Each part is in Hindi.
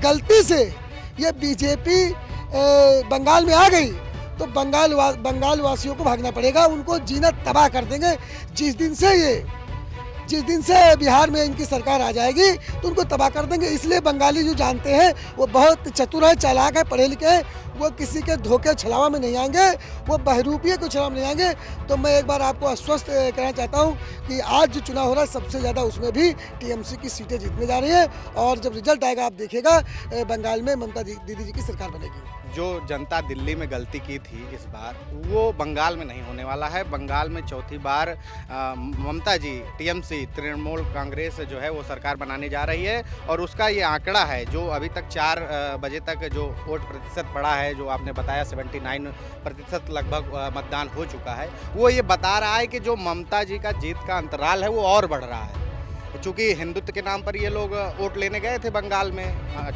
गलती से ये बीजेपी बंगाल में आ गई तो बंगाल वासियों को भागना पड़ेगा, उनको जीना तबाह कर देंगे। जिस दिन से बिहार में इनकी सरकार आ जाएगी तो उनको तबाह कर देंगे। इसलिए बंगाली जो जानते हैं वो बहुत चतुर है, चालाक है, पढ़े लिखे हैं, वो किसी के धोखे छलावा में नहीं आएंगे, वो बहरूपिये को छलावा में नहीं आएंगे। तो मैं एक बार आपको आश्वस्त करना चाहता हूँ कि आज जो चुनाव हो रहा है सबसे ज़्यादा उसमें भी टीएमसी की सीटें जीतने जा रही है और जब रिजल्ट आएगा आप देखिएगा बंगाल में ममता दीदी जी की सरकार बनेगी। जो जनता दिल्ली में गलती की थी इस बार वो बंगाल में नहीं होने वाला है। बंगाल में चौथी बार ममता जी टीएमसी तृणमूल कांग्रेस जो है वो सरकार बनाने जा रही है और उसका ये आंकड़ा है जो अभी तक 4 बजे तक जो वोट प्रतिशत पड़ा है, जो आपने बताया 79% लगभग मतदान हो चुका है, वो ये बता रहा है कि जो ममता जी का जीत का अंतराल है वो और बढ़ रहा है। चूँकि हिंदुत्व के नाम पर ये लोग वोट लेने गए थे बंगाल में,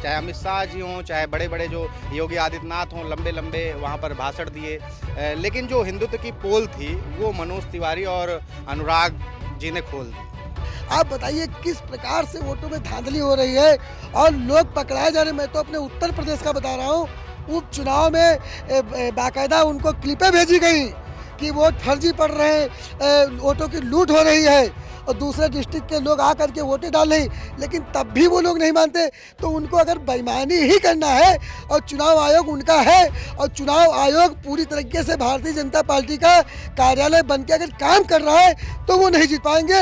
चाहे अमित शाह जी हों, चाहे बड़े बड़े जो योगी आदित्यनाथ हों, लंबे लंबे वहाँ पर भाषण दिए, लेकिन जो हिंदुत्व की पोल थी वो मनोज तिवारी और अनुराग जी ने खोल दी। आप बताइए किस प्रकार से वोटों में धांधली हो रही है और लोग पकड़ाए जा रहे हैं। मैं तो अपने उत्तर प्रदेश का बता रहा हूँ, उपचुनाव में बाकायदा उनको क्लिपें भेजी गई कि वोट फर्जी पड़ रहे हैं, वोटों की लूट हो रही है और दूसरे डिस्ट्रिक्ट के लोग आकर के वोटें डाल रहे, लेकिन तब भी वो लोग नहीं मानते। तो उनको अगर बेईमानी ही करना है और चुनाव आयोग उनका है और चुनाव आयोग पूरी तरीके से भारतीय जनता पार्टी का कार्यालय बन के अगर काम कर रहा है तो वो नहीं जीत पाएंगे।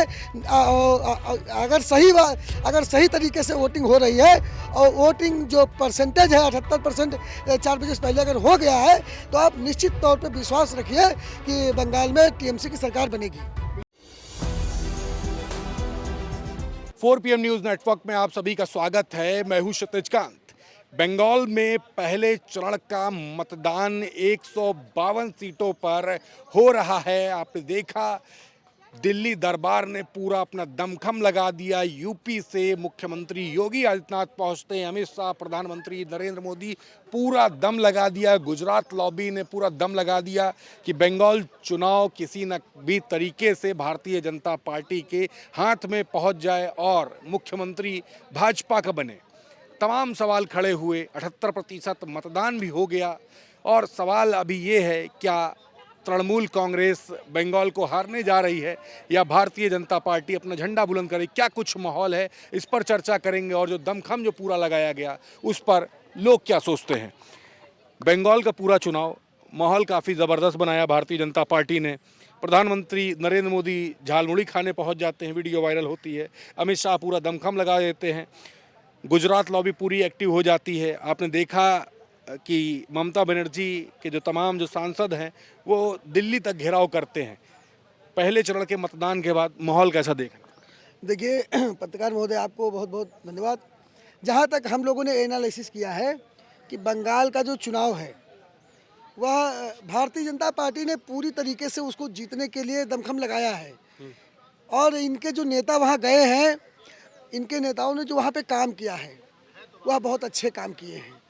अगर सही तरीके से वोटिंग हो रही है और वोटिंग जो परसेंटेज है 78% 4 बजे से पहले अगर हो गया है तो आप निश्चित तौर पर विश्वास रखिए कि बंगाल में टीएमसी की सरकार बनेगी। 4 PM न्यूज़ नेटवर्क में आप सभी का स्वागत है। मैं हूं क्षितिज कांत। बंगाल में पहले चरण का मतदान 152 सीटों पर हो रहा है। आपने देखा दिल्ली दरबार ने पूरा अपना दमखम लगा दिया। यूपी से मुख्यमंत्री योगी आदित्यनाथ पहुंचते हैं, अमित शाह, प्रधानमंत्री नरेंद्र मोदी पूरा दम लगा दिया। गुजरात लॉबी ने पूरा दम लगा दिया कि बंगाल चुनाव किसी न भी तरीके से भारतीय जनता पार्टी के हाथ में पहुंच जाए और मुख्यमंत्री भाजपा का बने। तमाम सवाल खड़े हुए, 78% मतदान भी हो गया और सवाल अभी ये है क्या तृणमूल कांग्रेस बंगाल को हारने जा रही है या भारतीय जनता पार्टी अपना झंडा बुलंद करे। क्या कुछ माहौल है, इस पर चर्चा करेंगे और जो दमखम जो पूरा लगाया गया उस पर लोग क्या सोचते हैं। बंगाल का पूरा चुनाव माहौल काफ़ी ज़बरदस्त बनाया भारतीय जनता पार्टी ने। प्रधानमंत्री नरेंद्र मोदी झालमुड़ी खाने पहुंच जाते हैं, वीडियो वायरल होती है। अमित शाह पूरा दमखम लगा देते हैं। गुजरात लॉबी पूरी एक्टिव हो जाती है। आपने देखा कि ममता बनर्जी के जो तमाम जो सांसद हैं वो दिल्ली तक घेराव करते हैं। पहले चरण के मतदान के बाद माहौल कैसा देखा? देखिए पत्रकार महोदय आपको बहुत बहुत धन्यवाद। जहाँ तक हम लोगों ने एनालिसिस किया है कि बंगाल का जो चुनाव है वह भारतीय जनता पार्टी ने पूरी तरीके से उसको जीतने के लिए दमखम लगाया है और इनके जो नेता वहाँ गए हैं, इनके नेताओं ने जो वहाँ पे काम किया है वह बहुत अच्छे काम किए हैं।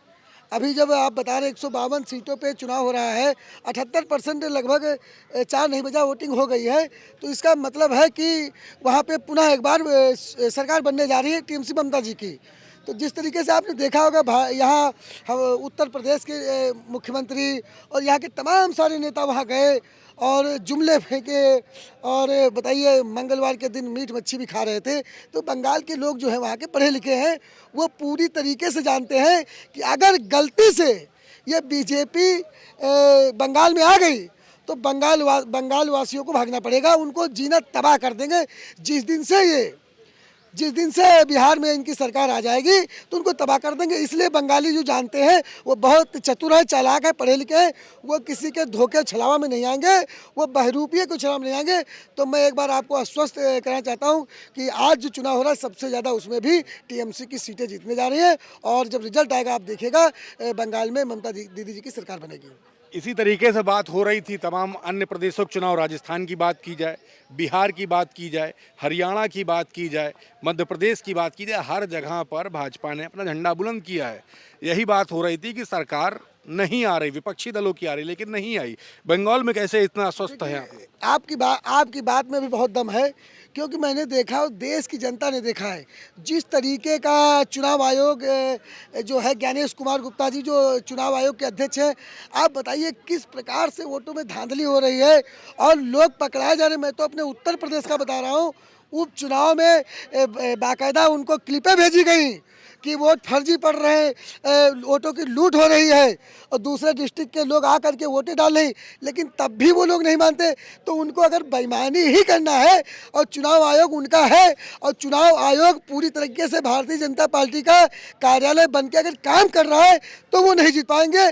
अभी जब आप बता रहे 152 सीटों पे चुनाव हो रहा है, 78% लगभग 4 नहीं बजा वोटिंग हो गई है, तो इसका मतलब है कि वहाँ पे पुनः एक बार सरकार बनने जा रही है टीएमसी ममता जी की। तो जिस तरीके से आपने देखा होगा यहाँ उत्तर प्रदेश के मुख्यमंत्री और यहाँ के तमाम सारे नेता वहाँ गए और जुमले फेंके और बताइए मंगलवार के दिन मीट मच्छी भी खा रहे थे। तो बंगाल के लोग जो हैं वहाँ के पढ़े लिखे हैं, वो पूरी तरीके से जानते हैं कि अगर गलती से ये बीजेपी बंगाल में आ गई तो बंगाल वासियों को भागना पड़ेगा, उनको जीना तबाह कर देंगे। जिस दिन से बिहार में इनकी सरकार आ जाएगी तो उनको तबाह कर देंगे। इसलिए बंगाली जो जानते हैं वो बहुत चतुर है, चालाक है, पढ़े लिखे हैं, वो किसी के धोखे छलावा में नहीं आएंगे, वो बहरूपिये को छलावा में नहीं आएंगे। तो मैं एक बार आपको आश्वस्त करना चाहता हूँ कि आज जो चुनाव हो रहा है सबसे ज़्यादा उसमें भी टीएमसी की सीटें जीतने जा रही हैं और जब रिजल्ट आएगा आप देखिएगा बंगाल में ममता दीदी जी की सरकार बनेगी। इसी तरीके से बात हो रही थी तमाम अन्य प्रदेशों के चुनाव। राजस्थान की बात की जाए, बिहार की बात की जाए, हरियाणा की बात की जाए, मध्य प्रदेश की बात की जाए, हर जगह पर भाजपा ने अपना झंडा बुलंद किया है। यही बात हो रही थी कि सरकार नहीं आ रही, विपक्षी दलों की आ रही लेकिन नहीं आई, बंगाल में कैसे इतना अस्वस्थ है आप? आपकी बात में भी बहुत दम है, क्योंकि मैंने देखा और देश की जनता ने देखा है जिस तरीके का चुनाव आयोग जो है, ज्ञानेश कुमार गुप्ता जी जो चुनाव आयोग के अध्यक्ष हैं, आप बताइए किस प्रकार से वोटों में धांधली हो रही है और लोग पकड़ाए जा रहे हैं। मैं तो अपने उत्तर प्रदेश का बता रहा हूँ, उपचुनाव में बाकायदा उनको क्लिपें भेजी गई कि वोट फर्जी पड़ रहे हैं, वोटों की लूट हो रही है और दूसरे डिस्ट्रिक्ट के लोग आकर के वोटें डाल रहे हैं, लेकिन तब भी वो लोग नहीं मानते। तो उनको अगर बेईमानी ही करना है और चुनाव आयोग उनका है और चुनाव आयोग पूरी तरीके से भारतीय जनता पार्टी का कार्यालय बन के अगर काम कर रहा है तो वो नहीं जीत पाएंगे।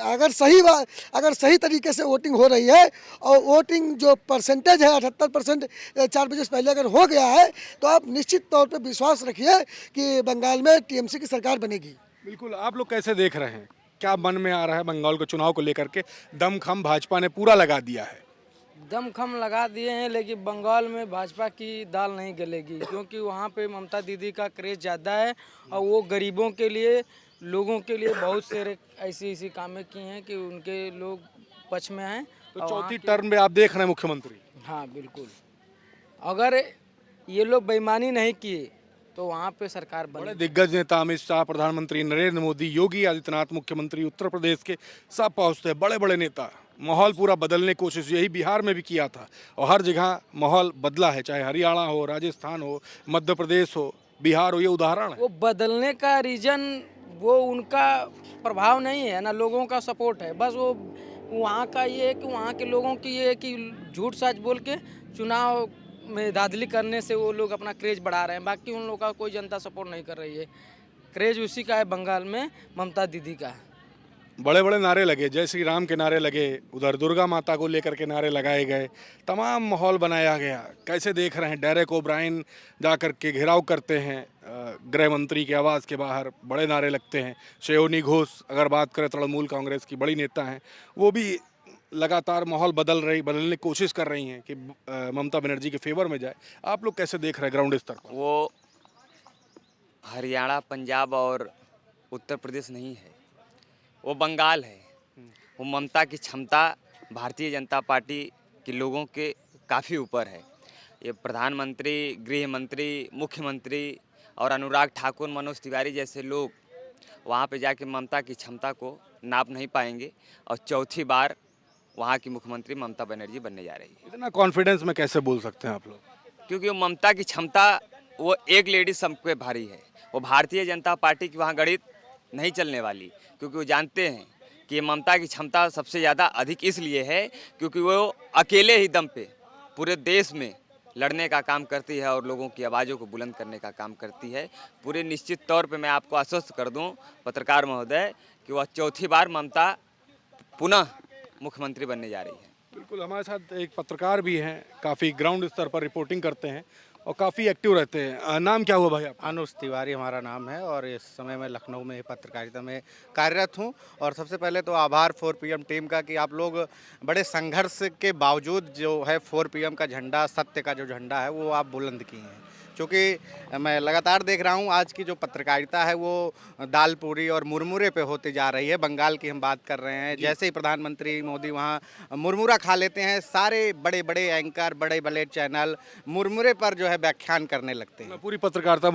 अगर सही तरीके से वोटिंग हो रही है और वोटिंग जो परसेंटेज है 78%, 4 बजे से पहले अगर हो गया है, तो आप निश्चित तौर पर विश्वास रखिए कि बंगाल में टीएमसी की सरकार बनेगी। बिल्कुल, आप लोग कैसे देख रहे हैं, क्या मन में आ रहा है बंगाल के चुनाव को लेकर के? दमखम भाजपा ने पूरा लगा दिया है। दमखम लगा दिए हैं, लेकिन बंगाल में भाजपा की दाल नहीं गलेगी, क्योंकि वहाँ पे ममता दीदी का क्रेज ज़्यादा है और वो गरीबों के लिए, लोगों के लिए बहुत से ऐसी कामें की हैं कि उनके लोग पक्ष में हैं। तो चौथी टर्म में आप देख रहे हैं मुख्यमंत्री? हाँ बिल्कुल, अगर ये लोग बेईमानी नहीं किए तो वहाँ पे सरकार बड़े बने। दिग्गज नेता अमित शाह, प्रधानमंत्री नरेंद्र मोदी, योगी आदित्यनाथ मुख्यमंत्री उत्तर प्रदेश के, सब पहुंचते हैं, बड़े बड़े नेता। माहौल पूरा बदलने की कोशिश यही बिहार में भी किया था और हर जगह माहौल बदला है, चाहे हरियाणा हो, राजस्थान हो, मध्य प्रदेश हो, बिहार हो, ये उदाहरण है। वो बदलने का रीजन वो उनका प्रभाव नहीं है ना, लोगों का सपोर्ट है। बस वो वहाँ का ये है कि वहाँ के लोगों की ये है कि झूठ सच बोल के चुनाव में धांधली करने से वो लोग अपना क्रेज बढ़ा रहे हैं। बाकी उन लोगों का कोई जनता सपोर्ट नहीं कर रही है। क्रेज उसी का है बंगाल में, ममता दीदी का। बड़े बड़े नारे लगे, जय श्री राम के नारे लगे, उधर दुर्गा माता को लेकर के नारे लगाए गए, तमाम माहौल बनाया गया। कैसे देख रहे हैं? डेरेक ओब्रायन जाकर के घेराव करते हैं गृह मंत्री के आवास के बाहर, बड़े नारे लगते हैं। शेओनी घोष अगर बात करें, तृणमूल कांग्रेस की बड़ी नेता हैं, वो भी लगातार माहौल बदलने की कोशिश कर रही हैं कि ममता बनर्जी के फेवर में जाए। आप लोग कैसे देख रहे हैं ग्राउंड स्तर पर? वो हरियाणा, पंजाब और उत्तर प्रदेश नहीं है, वो बंगाल है। वो ममता की क्षमता भारतीय जनता पार्टी के लोगों के काफ़ी ऊपर है। ये प्रधानमंत्री, गृह मंत्री, मुख्यमंत्री और अनुराग ठाकुर, मनोज तिवारी जैसे लोग वहाँ पे जाके ममता की क्षमता को नाप नहीं पाएंगे और चौथी बार वहाँ की मुख्यमंत्री ममता बनर्जी बनने जा रही है। इतना कॉन्फिडेंस में कैसे बोल सकते हैं आप लोग? क्योंकि वो ममता की क्षमता, वो एक लेडी सब पे भारी है। वो भारतीय जनता पार्टी की वहाँ गणित नहीं चलने वाली, क्योंकि वो जानते हैं कि ये ममता की क्षमता सबसे ज़्यादा अधिक इसलिए है क्योंकि वो अकेले ही दम पे पूरे देश में लड़ने का काम करती है और लोगों की आवाज़ों को बुलंद करने का काम करती है। पूरे निश्चित तौर पे मैं आपको आश्वस्त कर दूं पत्रकार महोदय कि वह चौथी बार ममता पुनः मुख्यमंत्री बनने जा रही है। बिल्कुल, हमारे साथ एक पत्रकार भी हैं, काफ़ी ग्राउंड स्तर पर रिपोर्टिंग करते हैं और काफ़ी एक्टिव रहते हैं। नाम क्या हुआ भाई आपका? अनुज तिवारी हमारा नाम है और इस समय मैं लखनऊ में पत्रकारिता में कार्यरत हूं। और सबसे पहले तो आभार 4PM टीम का कि आप लोग बड़े संघर्ष के बावजूद जो है 4PM का झंडा, सत्य का जो झंडा है, वो आप बुलंद किए हैं। क्योंकि मैं लगातार देख रहा हूँ आज की जो पत्रकारिता है वो दाल पूरी और मुरमुरे पे होती जा रही है। बंगाल की हम बात कर रहे हैं, जैसे ही प्रधानमंत्री मोदी वहाँ मुरमुरा खा लेते हैं, सारे बड़े बड़े एंकर, बड़े बड़े चैनल मुरमुरे पर जो है व्याख्यान करने लगते हैं। पूरी पत्रकारिता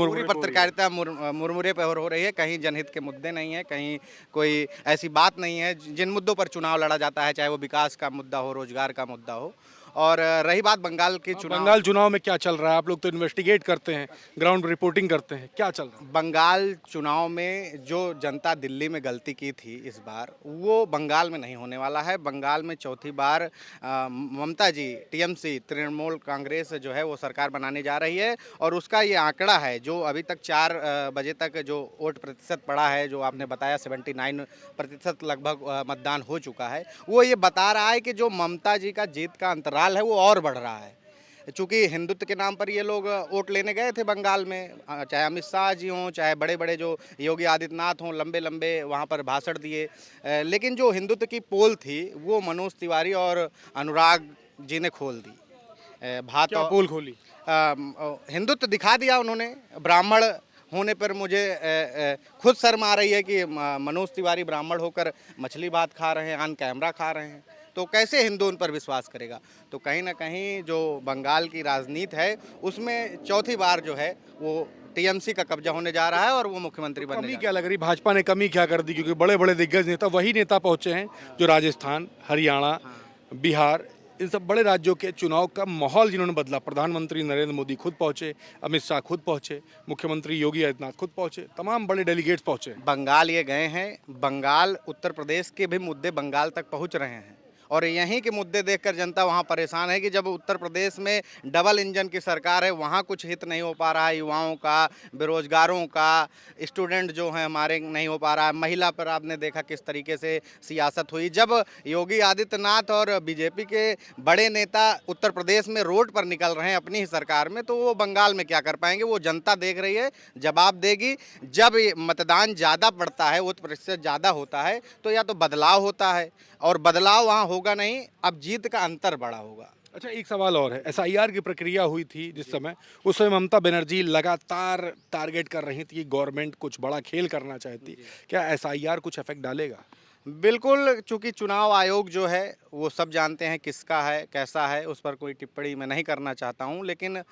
मुरमुरे पे हो रही है। कहीं जनहित के मुद्दे नहीं है, कहीं कोई ऐसी बात नहीं है। जिन मुद्दों पर चुनाव लड़ा जाता है, चाहे वो विकास का मुद्दा हो, रोजगार का मुद्दा हो। और रही बात बंगाल के बंगाल चुनाव में क्या चल रहा है? आप लोग तो इन्वेस्टिगेट करते हैं, ग्राउंड रिपोर्टिंग करते हैं, क्या चल रहा है? बंगाल चुनाव में जो जनता दिल्ली में गलती की थी इस बार, वो बंगाल में नहीं होने वाला है। बंगाल में चौथी बार ममता जी टीएमसी, तृणमूल कांग्रेस जो है वो सरकार बनाने जा रही है। और उसका ये आंकड़ा है जो अभी तक 4 बजे तक जो वोट प्रतिशत पड़ा है, जो आपने बताया 79% लगभग मतदान हो चुका है, वो ये बता रहा है कि जो ममता जी का जीत का अंतराल है वो और बढ़ रहा है। चूँकि हिंदुत्व के नाम पर ये लोग वोट लेने गए थे बंगाल में, चाहे अमित शाह जी हों, चाहे बड़े बड़े जो योगी आदित्यनाथ हों, लंबे लंबे वहाँ पर भाषण दिए। लेकिन जो हिंदुत्व की पोल थी वो मनोज तिवारी और अनुराग जी ने खोल दी। क्या पोल खोली? हिंदुत्व दिखा दिया उन्होंने। ब्राह्मण होने पर मुझे खुद शर्म आ रही है कि मनोज तिवारी ब्राह्मण होकर मछली भात खा रहे हैं, ऑन कैमरा खा रहे हैं, तो कैसे हिंदू उन पर विश्वास करेगा। तो कहीं ना कहीं जो बंगाल की राजनीति है उसमें चौथी बार जो है वो टीएमसी का कब्जा होने जा रहा है और वो मुख्यमंत्री बनने कमी जा क्या लग रही, भाजपा ने कमी क्या कर दी? क्योंकि बड़े बड़े दिग्गज नेता वही नेता पहुंचे हैं जो राजस्थान, हरियाणा, बिहार, इन सब बड़े राज्यों के चुनाव का माहौल जिन्होंने बदला। प्रधानमंत्री नरेंद्र मोदी खुद पहुंचे, अमित शाह खुद पहुंचे, मुख्यमंत्री योगी आदित्यनाथ खुद पहुंचे, तमाम बड़े डेलीगेट्स पहुंचे। बंगाल ये गए हैं, बंगाल उत्तर प्रदेश के भी मुद्दे बंगाल तक पहुंच रहे हैं और यहीं के मुद्दे देखकर जनता वहां परेशान है कि जब उत्तर प्रदेश में डबल इंजन की सरकार है, वहां कुछ हित नहीं हो पा रहा है, युवाओं का, बेरोजगारों का, स्टूडेंट जो हैं हमारे नहीं हो पा रहा है, महिला पर आपने देखा किस तरीके से सियासत हुई। जब योगी आदित्यनाथ और बीजेपी के बड़े नेता उत्तर प्रदेश में रोड पर निकल रहे हैं अपनी ही सरकार में, तो वो बंगाल में क्या कर पाएंगे? वो जनता देख रही है, जवाब देगी। जब मतदान ज़्यादा पड़ता है, वोट प्रतिशत ज़्यादा होता है, तो या तो बदलाव होता है और बदलाव वहाँ होगा नहीं, अब जीत का अंतर बड़ा होगा। अच्छा, एक सवाल और है। एसआईआर की प्रक्रिया हुई थी जिस समय, उस समय ममता बनर्जी लगातार टारगेट कर रही थी कि गवर्नमेंट कुछ बड़ा खेल करना चाहती। क्या एसआईआर कुछ इफेक्ट डालेगा? बिल्कुल, चूंकि चुनाव आयोग जो है वो सब जानते हैं किसका है, कैसा है, उस पर कोई टिप्पणी मैं नहीं करना चाहता हूं, लेकिन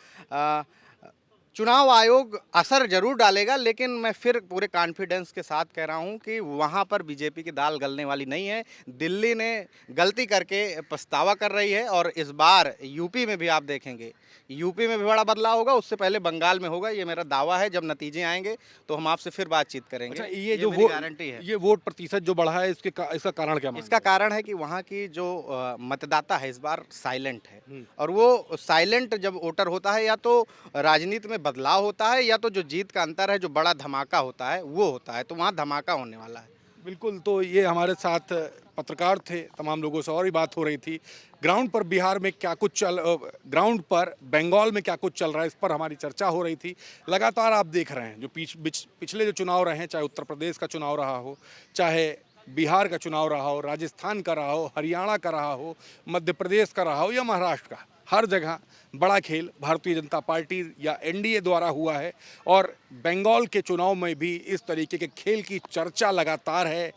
चुनाव आयोग असर जरूर डालेगा। लेकिन मैं फिर पूरे कॉन्फिडेंस के साथ कह रहा हूं कि वहां पर बीजेपी की दाल गलने वाली नहीं है। दिल्ली ने गलती करके पछतावा कर रही है और इस बार यूपी में भी आप देखेंगे, यूपी में भी बड़ा बदलाव होगा, उससे पहले बंगाल में होगा, ये मेरा दावा है। जब नतीजे आएंगे तो हम आपसे फिर बातचीत करेंगे। अच्छा, ये जो मेरी वोट गारंटी है। ये वोट प्रतिशत जो बढ़ा है, इसका कारण क्या मानते इसका कारण है कि वहाँ की जो मतदाता है इस बार साइलेंट है और वो साइलेंट जब वोटर होता है, या तो राजनीति में बदलाव होता है या तो जो जीत का अंतर है, जो बड़ा धमाका होता है वो होता है। तो वहाँ धमाका होने वाला है। बिल्कुल। तो ये हमारे साथ पत्रकार थे, तमाम लोगों से और भी बात हो रही थी। ग्राउंड पर बिहार में क्या कुछ ग्राउंड पर बंगाल में क्या कुछ चल रहा है, इस पर हमारी चर्चा हो रही थी। लगातार आप देख रहे हैं जो पिछले जो चुनाव रहे हैं, चाहे उत्तर प्रदेश का चुनाव रहा हो, चाहे बिहार का चुनाव रहा हो, राजस्थान का रहा हो, हरियाणा का रहा हो, मध्य प्रदेश का रहा हो या महाराष्ट्र का, हर जगह बड़ा खेल भारतीय जनता पार्टी या एनडीए द्वारा हुआ है। और बंगाल के चुनाव में भी इस तरीके के खेल की चर्चा लगातार है।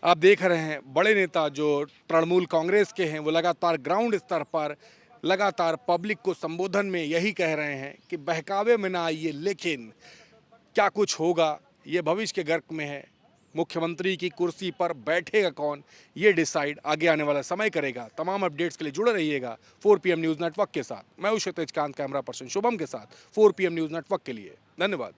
आप देख रहे हैं बड़े नेता जो तृणमूल कांग्रेस के हैं, वो लगातार ग्राउंड स्तर पर लगातार पब्लिक को संबोधन में यही कह रहे हैं कि बहकावे में ना आइए, लेकिन क्या कुछ होगा ये भविष्य के गर्क में है। मुख्यमंत्री की कुर्सी पर बैठेगा कौन, ये डिसाइड आगे आने वाला समय करेगा। तमाम अपडेट्स के लिए जुड़े रहिएगा 4 PM न्यूज़ नेटवर्क के साथ। मैं हूं क्षितिजकांत, कैमरा पर्सन शुभम के साथ 4 PM न्यूज़ नेटवर्क के लिए। धन्यवाद।